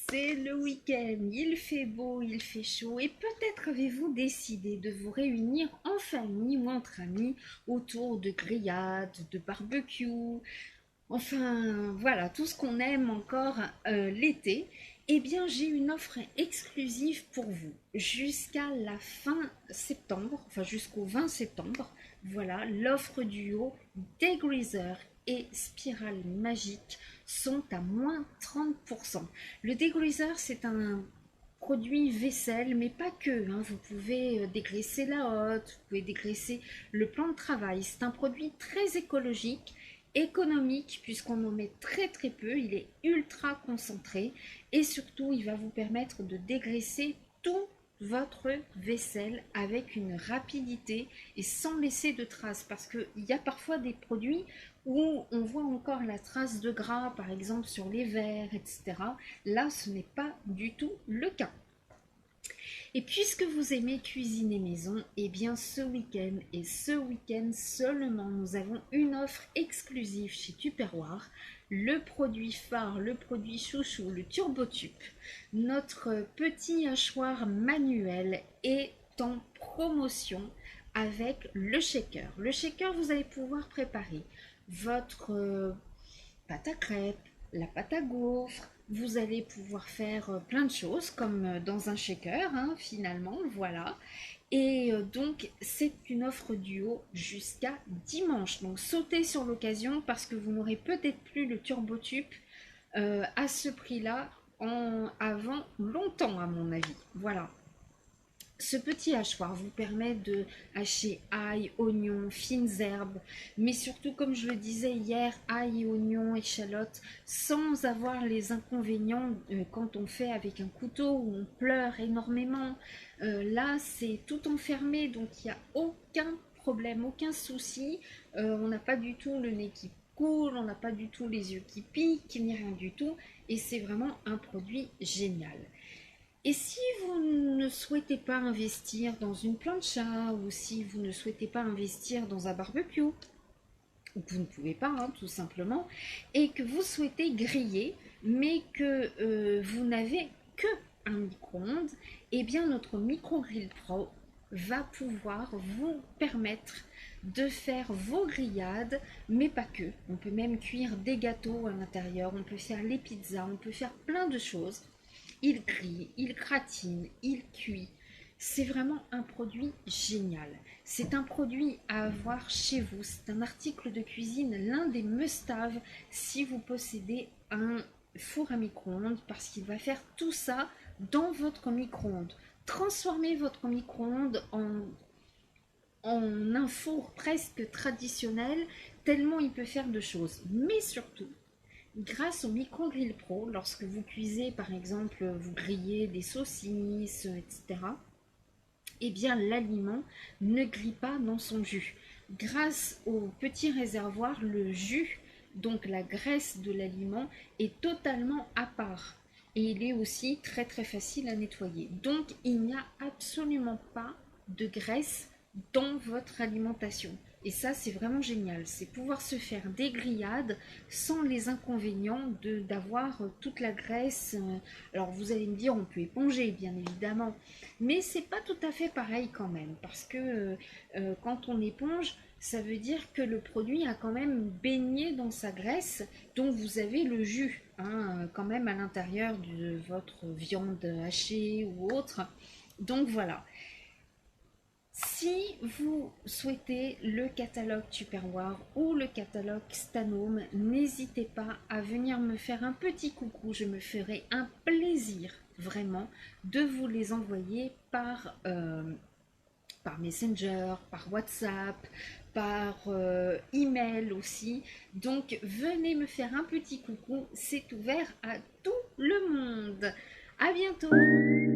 C'est le week-end, il fait beau, il fait chaud et peut-être avez-vous décidé de vous réunir en famille ou entre amis autour de grillades, de barbecue, enfin voilà, tout ce qu'on aime encore l'été. Eh bien, j'ai une offre exclusive pour vous jusqu'à la fin septembre, enfin jusqu'au 20 septembre. Voilà, l'offre duo Degreaser et Spirale Magique sont à moins 30%. Le dégreaser, c'est un produit vaisselle, mais pas que, hein. Vous pouvez dégraisser la hotte, vous pouvez dégraisser le plan de travail. C'est un produit très écologique, économique, puisqu'on en met très très peu. Il est ultra concentré et surtout, il va vous permettre de dégraisser tout votre vaisselle avec une rapidité et sans laisser de traces, parce qu'il y a parfois des produits où on voit encore la trace de gras, par exemple sur les verres, etc. Là, ce n'est pas du tout le cas. Et puisque vous aimez cuisiner maison, eh bien ce week-end et ce week-end seulement, nous avons une offre exclusive chez Tupperware, le produit phare, le produit chouchou, le TurboTup. Notre petit hachoir manuel est en promotion avec le shaker. Le shaker, vous allez pouvoir préparer votre pâte à crêpes, la pâte à gaufres. Vous allez pouvoir faire plein de choses comme dans un shaker, hein, finalement, voilà. Et donc, c'est une offre duo jusqu'à dimanche. Donc, sautez sur l'occasion parce que vous n'aurez peut-être plus le TurboTup à ce prix-là avant longtemps, à mon avis. Voilà. Ce petit hachoir vous permet de hacher ail, oignons, fines herbes, mais surtout, comme je le disais hier, ail, oignons, échalotes, sans avoir les inconvénients quand on fait avec un couteau où on pleure énormément. Là, c'est tout enfermé, donc il n'y a aucun problème, aucun souci. On n'a pas du tout le nez qui coule, on n'a pas du tout les yeux qui piquent, ni rien du tout, et c'est vraiment un produit génial. Et si vous ne souhaitez pas investir dans une plancha ou si vous ne souhaitez pas investir dans un barbecue, ou que vous ne pouvez pas, hein, tout simplement, et que vous souhaitez griller, mais que vous n'avez que un micro-ondes, eh bien notre micro-grill Pro va pouvoir vous permettre de faire vos grillades, mais pas que. On peut même cuire des gâteaux à l'intérieur, on peut faire les pizzas, on peut faire plein de choses. Il grille, il gratine, il cuit. C'est vraiment un produit génial. C'est un produit à avoir chez vous. C'est un article de cuisine, l'un des must-have si vous possédez un four à micro-ondes, parce qu'il va faire tout ça dans votre micro-ondes. Transformez votre micro-ondes en un four presque traditionnel, tellement il peut faire de choses. Mais surtout, grâce au micro-grill Pro, lorsque vous cuisez, par exemple, vous grillez des saucisses, etc., eh bien l'aliment ne grille pas dans son jus. Grâce au petit réservoir, le jus, donc la graisse de l'aliment, est totalement à part. Et il est aussi très très facile à nettoyer. Donc il n'y a absolument pas de graisse dans votre alimentation. Et ça, c'est vraiment génial. C'est pouvoir se faire des grillades sans les inconvénients d'avoir toute la graisse. Alors, vous allez me dire, on peut éponger, bien évidemment. Mais c'est pas tout à fait pareil quand même. Parce que quand on éponge, ça veut dire que le produit a quand même baigné dans sa graisse. Donc, vous avez le jus, hein, quand même à l'intérieur de votre viande hachée ou autre. Donc, voilà. Si vous souhaitez le catalogue Tupperware ou le catalogue Stanome, n'hésitez pas à venir me faire un petit coucou. Je me ferai un plaisir vraiment de vous les envoyer par Messenger, par WhatsApp, par email aussi. Donc venez me faire un petit coucou, c'est ouvert à tout le monde. À bientôt.